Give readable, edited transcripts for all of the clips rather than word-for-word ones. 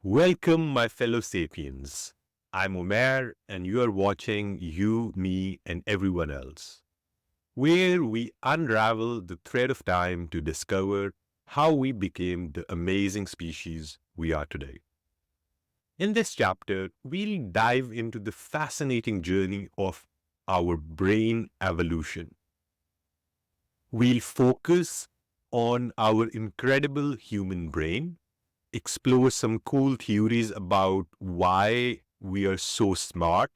Welcome, my fellow sapiens. I'm Omer, and you are watching You, Me, and Everyone Else, where we unravel the thread of time to discover how we became the amazing species we are today. In this chapter, we'll dive into the fascinating journey of our brain evolution. We'll focus on our incredible human brain, explore some cool theories about why we are so smart.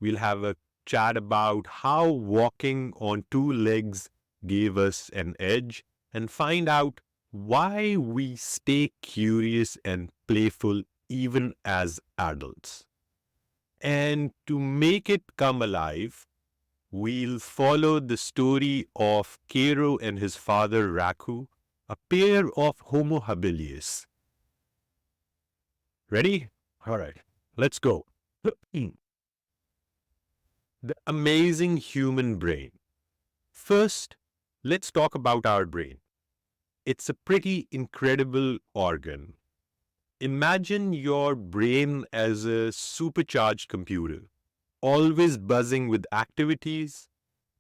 We'll have a chat about how walking on two legs gave us an edge and find out why we stay curious and playful even as adults. And to make it come alive, we'll follow the story of Kero and his father Raku, a pair of Homo habilis. Ready? All right, let's go. The amazing human brain. First, let's talk about our brain. It's a pretty incredible organ. Imagine your brain as a supercharged computer, always buzzing with activities.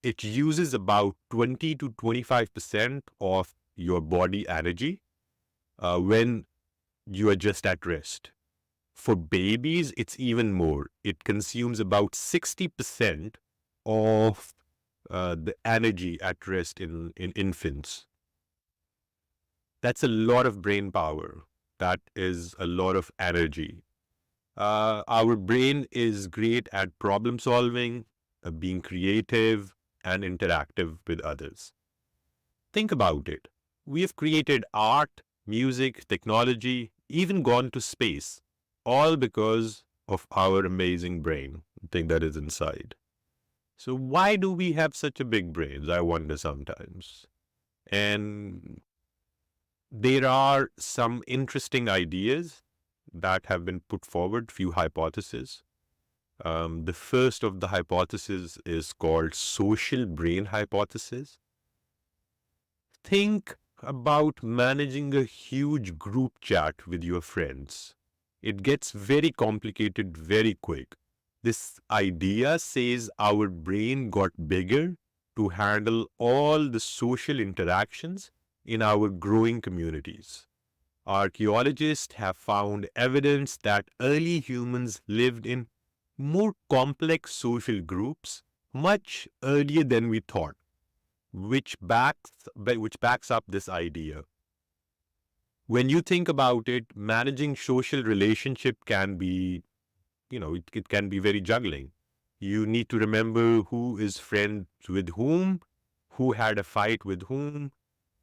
It uses about 20 to 25% of your body energy when you are just at rest. For babies, it's even more. It consumes about 60% of the energy at rest in infants. That's a lot of brain power. That is a lot of energy. Our brain is great at problem solving, being creative, and interactive with others. Think about it. We have created art, music, technology, even gone to space, all because of our amazing brain, thing that is inside. So why do we have such a big brains? I wonder sometimes. And there are some interesting ideas that have been put forward, few hypotheses. The first of the hypothesis is called social brain hypothesis. Think about managing a huge group chat with your friends. It gets very complicated very quick. This idea says our brain got bigger to handle all the social interactions in our growing communities. Archaeologists have found evidence that early humans lived in more complex social groups much earlier than we thought, which backs up this idea. When you think about it, managing social relationship can be, it can be very juggling. You need to remember who is friends with whom, who had a fight with whom,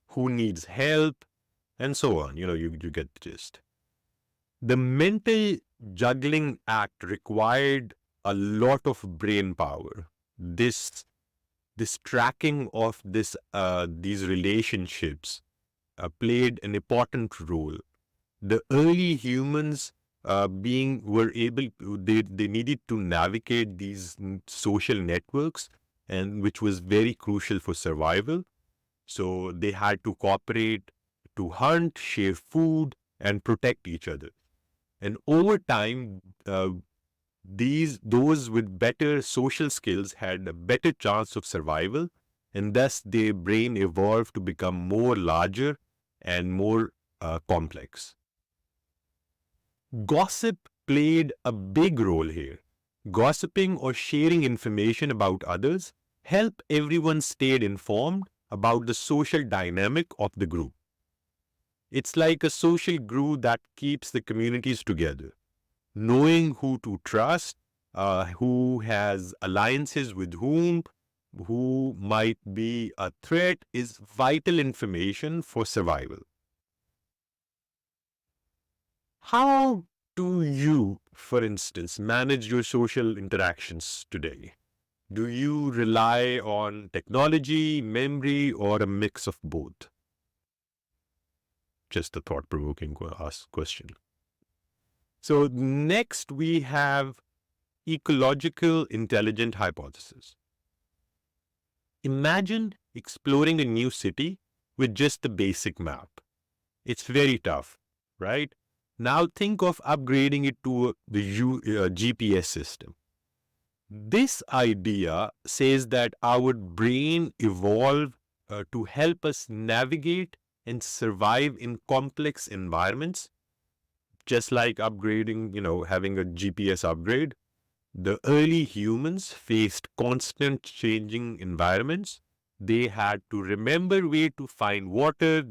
who needs help, and so on. You get the gist. The mental juggling act required a lot of brain power. This tracking of these relationships played an important role. The early humans being were able to, they needed to navigate these social networks, and which was very crucial for survival. So they had to cooperate to hunt, share food, and protect each other. And over time, those with better social skills had a better chance of survival, and thus their brain evolved to become more larger and more complex. Gossip played a big role here. Gossiping or sharing information about others helped everyone stay informed about the social dynamic of the group. It's like a social glue that keeps the communities together. Knowing who to trust, who has alliances with whom, who might be a threat is vital information for survival. How do you, for instance, manage your social interactions today? Do you rely on technology, memory, or a mix of both? Just a thought-provoking question. So next we have ecological intelligent hypothesis. Imagine exploring a new city with just the basic map. It's very tough, right? Now think of upgrading it to the GPS system. This idea says that our brain evolved to help us navigate and survive in complex environments, just like upgrading, having a GPS upgrade. The early humans faced constant changing environments. They had to remember where to find water,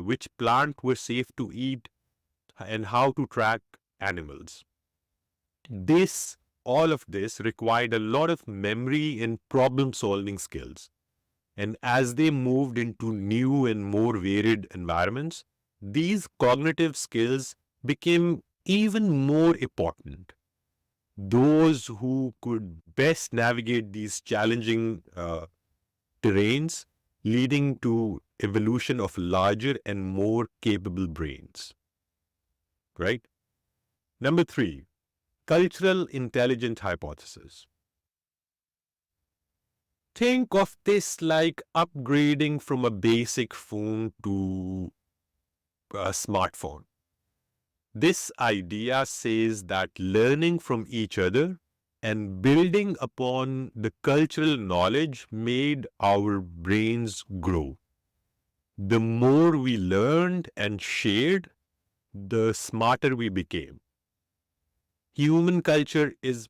which plant were safe to eat, and how to track animals. All of this required a lot of memory and problem solving skills. And as they moved into new and more varied environments, these cognitive skills became even more important. Those who could best navigate these challenging terrains, leading to evolution of larger and more capable brains. Right? Number 3, cultural intelligent hypothesis. Think of this like upgrading from a basic phone to a smartphone. This idea says that learning from each other and building upon the cultural knowledge made our brains grow. The more we learned and shared, the smarter we became. Human culture is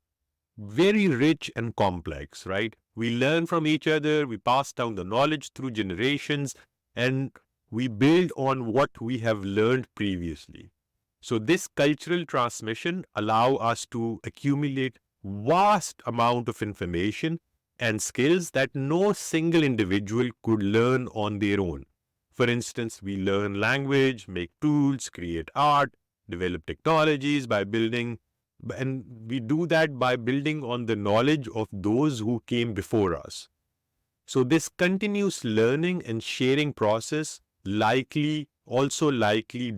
very rich and complex, right? We learn from each other, we pass down the knowledge through generations, and we build on what we have learned previously. So this cultural transmission allow us to accumulate vast amount of information and skills that no single individual could learn on their own. For instance, we learn language, make tools, create art, develop technologies by building, and we do that by building on the knowledge of those who came before us. So this continuous learning and sharing process likely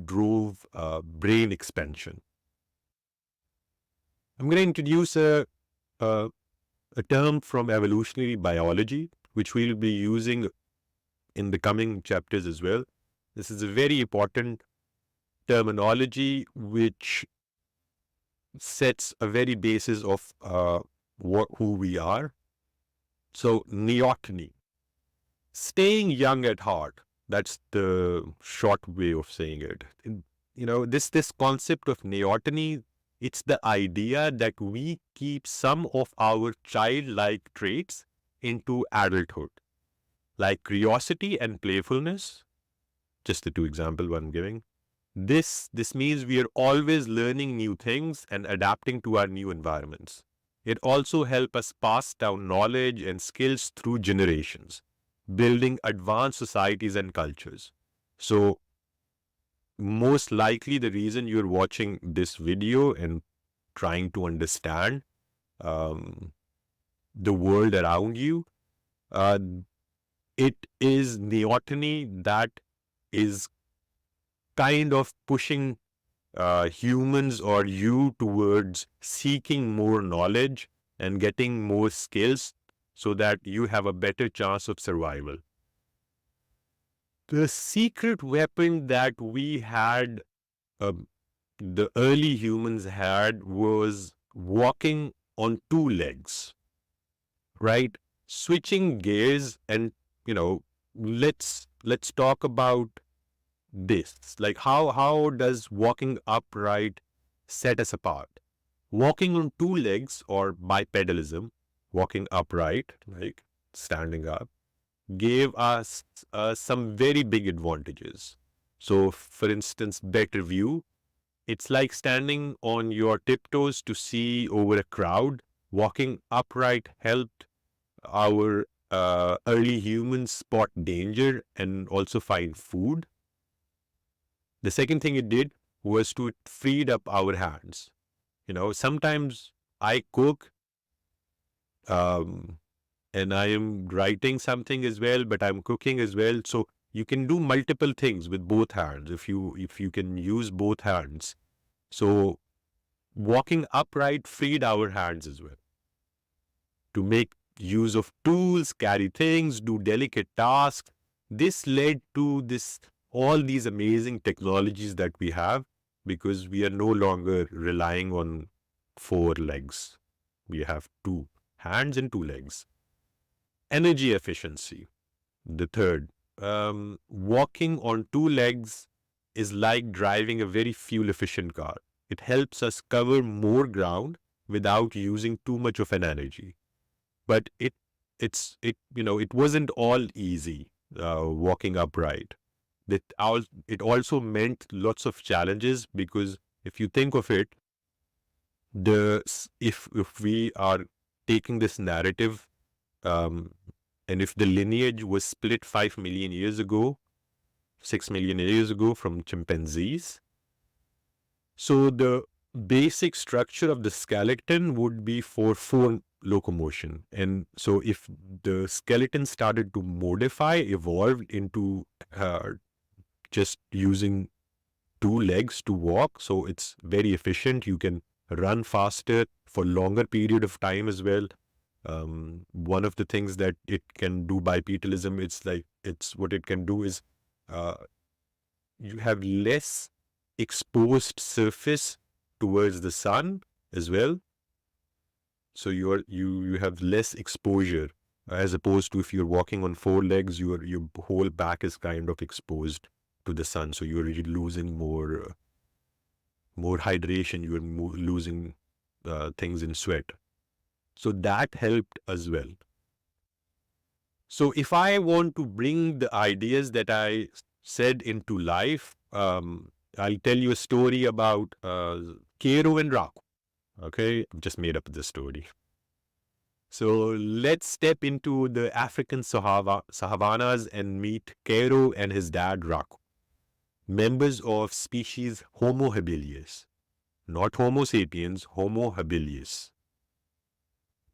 drove brain expansion. I'm going to introduce a term from evolutionary biology, which we'll be using in the coming chapters as well. This is a very important terminology which sets a very basis of who we are. So, neoteny, staying young at heart. That's the short way of saying it. This concept of neoteny, it's the idea that we keep some of our childlike traits into adulthood, like curiosity and playfulness. Just the two examples I'm giving. This means we are always learning new things and adapting to our new environments. It also helps us pass down knowledge and skills through generations, building advanced societies and cultures. So, most likely the reason you're watching this video and trying to understand the world around you, it is neoteny that is kind of pushing humans or you towards seeking more knowledge and getting more skills so that you have a better chance of survival. The secret weapon that we had, the early humans had, was walking on two legs, right? Switching gears and, let's talk about this. Like how does walking upright set us apart? Walking on two legs, or bipedalism, walking upright, like standing up, gave us some very big advantages. So, for instance, better view. It's like standing on your tiptoes to see over a crowd. Walking upright helped our early humans spot danger and also find food. The second thing it did was to freed up our hands. Sometimes I cook and I am writing something as well, but I'm cooking as well. So you can do multiple things with both hands if you can use both hands. So walking upright freed our hands as well to make use of tools, carry things, do delicate tasks. This led to all these amazing technologies that we have, because we are no longer relying on 4 legs. We have 2 hands and 2 legs. Energy efficiency. The third, walking on 2 legs is like driving a very fuel efficient car. It helps us cover more ground without using too much of an energy. But it wasn't all easy walking upright. It also meant lots of challenges, because if you think of it, if we are taking this narrative, um, and if the lineage was split 5 million years ago, 6 million years ago from chimpanzees, so the basic structure of the skeleton would be for locomotion. And so if the skeleton started to modify, evolve into just using 2 legs to walk, so it's very efficient. You can run faster for longer period of time as well. One of the things that it can do, bipedalism, it's what it can do is uh, you have less exposed surface towards the sun as well. So you have less exposure, as opposed to if you're walking on 4 legs, your whole back is kind of exposed to the sun. So you're really losing more hydration. You're losing things in sweat. So that helped as well. So if I want to bring the ideas that I said into life, I'll tell you a story about Kero and Raku. Okay, I've just made up this story. So let's step into the African savannas and meet Kero and his dad Raku, members of species Homo habilis, not Homo sapiens, Homo habilis.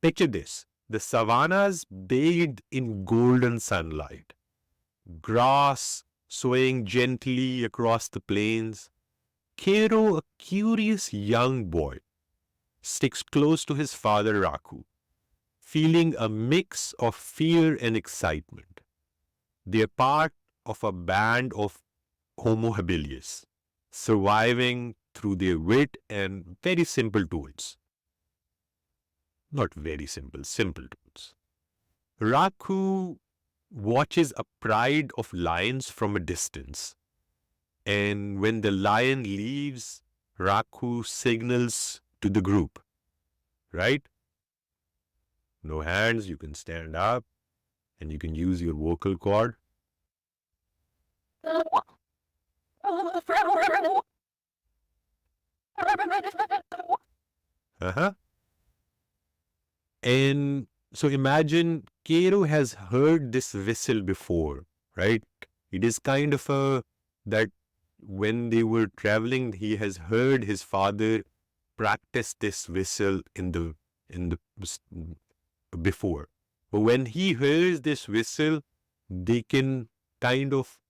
Picture this. The savannas bathed in golden sunlight, grass swaying gently across the plains. Kero, a curious young boy, sticks close to his father Raku, feeling a mix of fear and excitement. They are part of a band of Homo habilis, surviving through their wit and very simple tools. Not very simple, simple tools. Raku watches a pride of lions from a distance. And when the lion leaves, Raku signals to the group, right? No hands, you can stand up and you can use your vocal cord. Uh-huh. And so imagine Kero has heard this whistle before, right? It is kind of that when they were traveling, he has heard his father practice this whistle in the before. But when he hears this whistle, they can kind of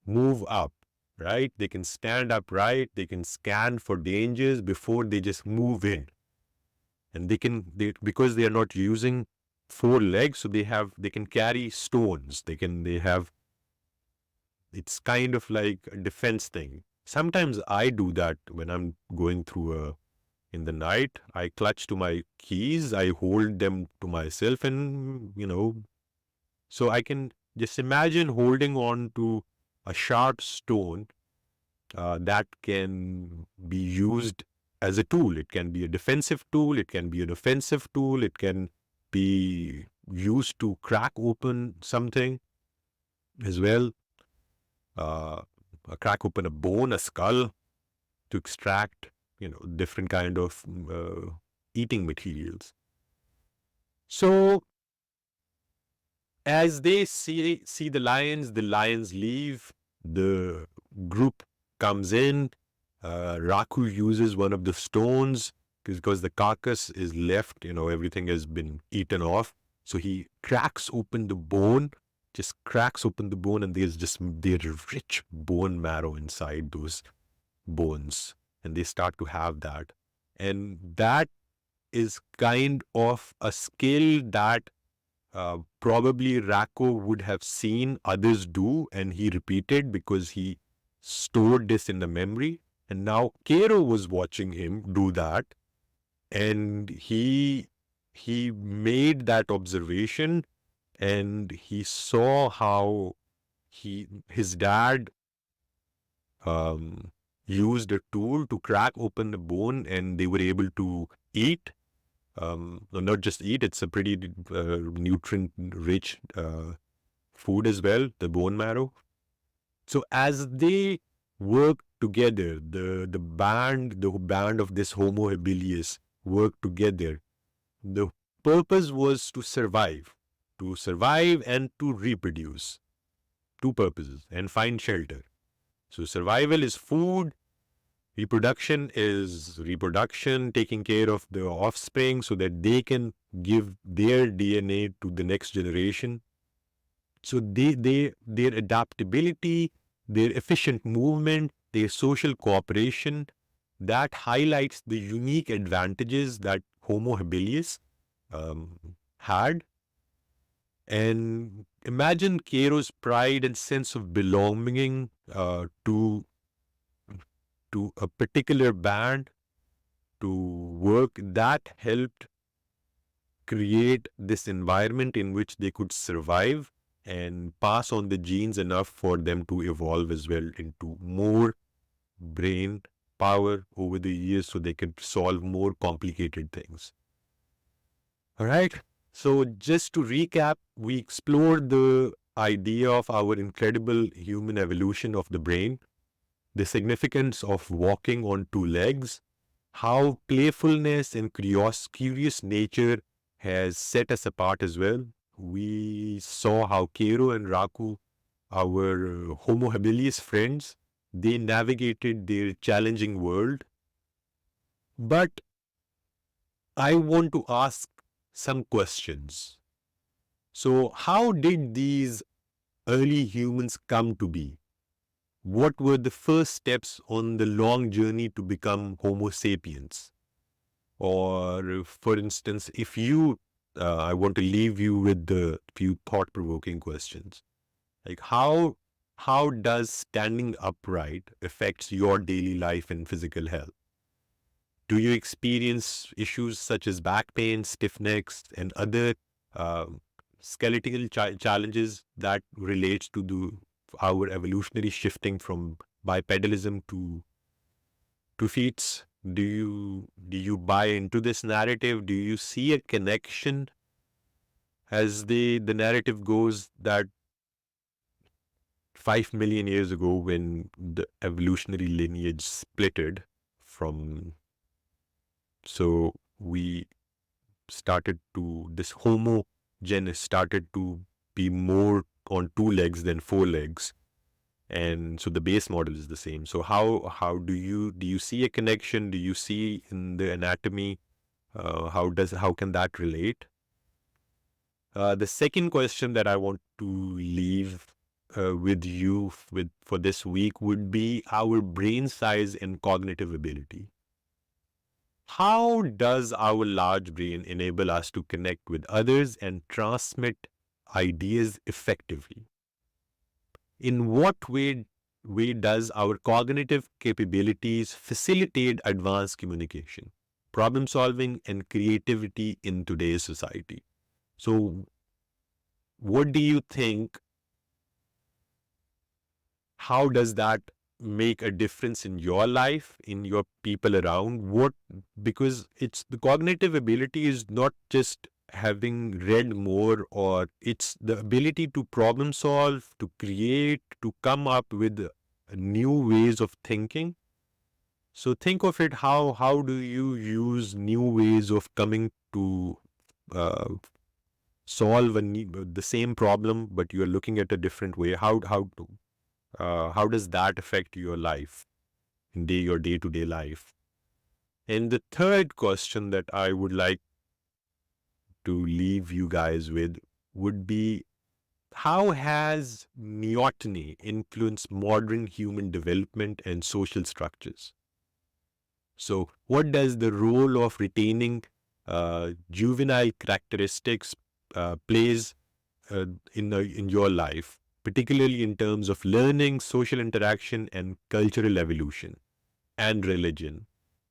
move up, right? They can stand upright, they can scan for dangers before they just move in. And because they are not using 4 legs, so they can carry stones. It's kind of like a defense thing. Sometimes I do that when I'm going through in the night. I clutch to my keys, I hold them to myself, and so I can just imagine holding on to a sharp stone that can be used as a tool. It can be a defensive tool, it can be an offensive tool, it can be used to crack open something as well. Crack open a bone, a skull, to extract, different kind of eating materials. So as they see the lions leave, the group comes in. Raku uses one of the stones because the carcass is left, everything has been eaten off. So he cracks open the bone, and there's rich bone marrow inside those bones, and they start to have that. And that is kind of a skill that probably Raku would have seen others do, and he repeated because he stored this in the memory. And now Kero was watching him do that, and he made that observation, and he saw how his dad um, used a tool to crack open the bone, and they were able to eat. No, not just eat; it's a pretty nutrient-rich food as well, the bone marrow. So as they worked together, the band of this Homo habilis worked together. The purpose was to survive and to reproduce. Two purposes, and find shelter. So survival is food, reproduction is reproduction, taking care of the offspring so that they can give their DNA to the next generation. So their adaptability, their efficient movement, their social cooperation, that highlights the unique advantages that Homo habilis had. And imagine Kero's pride and sense of belonging to a particular band, to work that helped create this environment in which they could survive and pass on the genes enough for them to evolve as well into more brain power over the years so they can solve more complicated things. All right. So just to recap, we explored the idea of our incredible human evolution of the brain, the significance of walking on two legs, how playfulness and curious nature has set us apart as well. We saw how Kero and Raku, our Homo habilis friends, they navigated their challenging world. But I want to ask some questions. So, how did these early humans come to be? What were the first steps on the long journey to become Homo sapiens? Or, for instance, if you, I want to leave you with the few thought-provoking questions. Like how does standing upright affects your daily life and physical health? Do you experience issues such as back pain, stiff necks, and other um skeletal challenges that relates to our evolutionary shifting from bipedalism to feet? Do you buy into this narrative? Do you see a connection as the narrative goes that 5 million years ago, when the evolutionary lineage splitted from, so we started to, this Homo genus started to be more on two legs than four legs, and so the base model is the same. So how do you see a connection? Do you see in the anatomy, how can that relate? The second question that I want to leave with you for this week would be our brain size and cognitive ability. How does our large brain enable us to connect with others and transmit ideas effectively? In what way does our cognitive capabilities facilitate advanced communication, problem solving, and creativity in today's society? So, what do you think? How does that make a difference in your life, in your people around? Because it's the cognitive ability is not just having read more, or it's the ability to problem solve, to create, to come up with new ways of thinking. So think of it, how do you use new ways of coming to uh, solve the same problem, but you're looking at a different way? How does that affect your life, in your day-to-day life? And the third question that I would like to leave you guys with would be, how has neoteny influenced modern human development and social structures? So what does the role of retaining juvenile characteristics plays in your life, particularly in terms of learning, social interaction, and cultural evolution? and religion.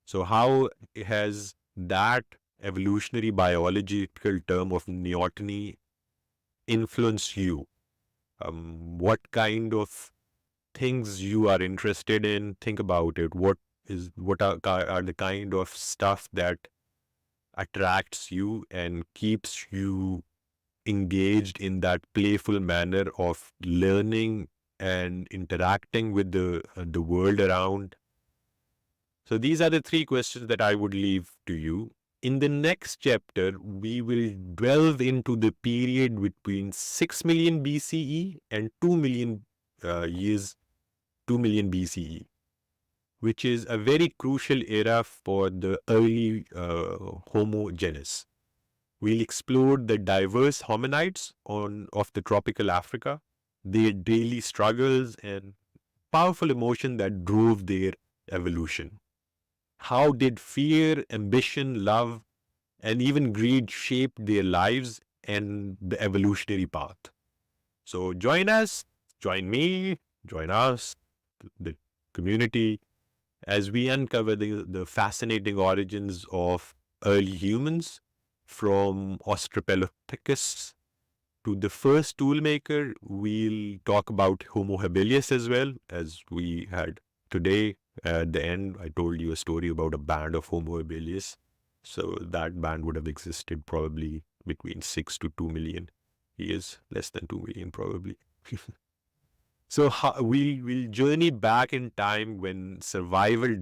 So how has that evolutionary biological term of neoteny influenced you? What kind of things you are interested in? Think about it. What are the kind of stuff that attracts you and keeps you engaged in that playful manner of learning and interacting with the world around. So these are the three questions that I would leave to you. In the next chapter, we will delve into the period between 6 million BCE and 2 million years, 2 million BCE, which is a very crucial era for the early Homo genus. We'll explore the diverse hominids of the tropical Africa, their daily struggles and powerful emotion that drove their evolution. How did fear, ambition, love, and even greed shape their lives and the evolutionary path? So join us, join me, join us, the community, as we uncover the fascinating origins of early humans, from Australopithecus to the first toolmaker. We'll talk about Homo habilis as well, as we had today. At the end, I told you a story about a band of Homo habilis. So that band would have existed probably between 6 to 2 million years, less than 2 million probably. So we'll journey back in time when survival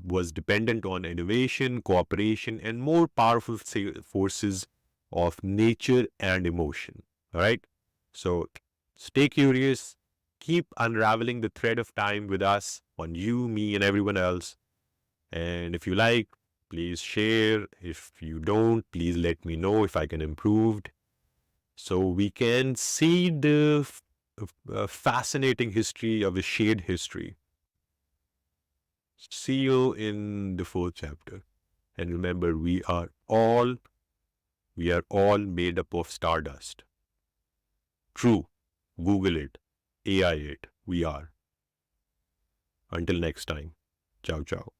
was dependent on innovation, cooperation, and more powerful forces of nature and emotion. All right. So stay curious. Keep unraveling the thread of time with us on you, me, and everyone else. And if you like, please share. If you don't, please let me know if I can improve, so we can see the fascinating history of a shared history. See you in the fourth chapter. And remember, we are all made up of stardust. True. Google it. AI it. We are. Until next time. Ciao, ciao.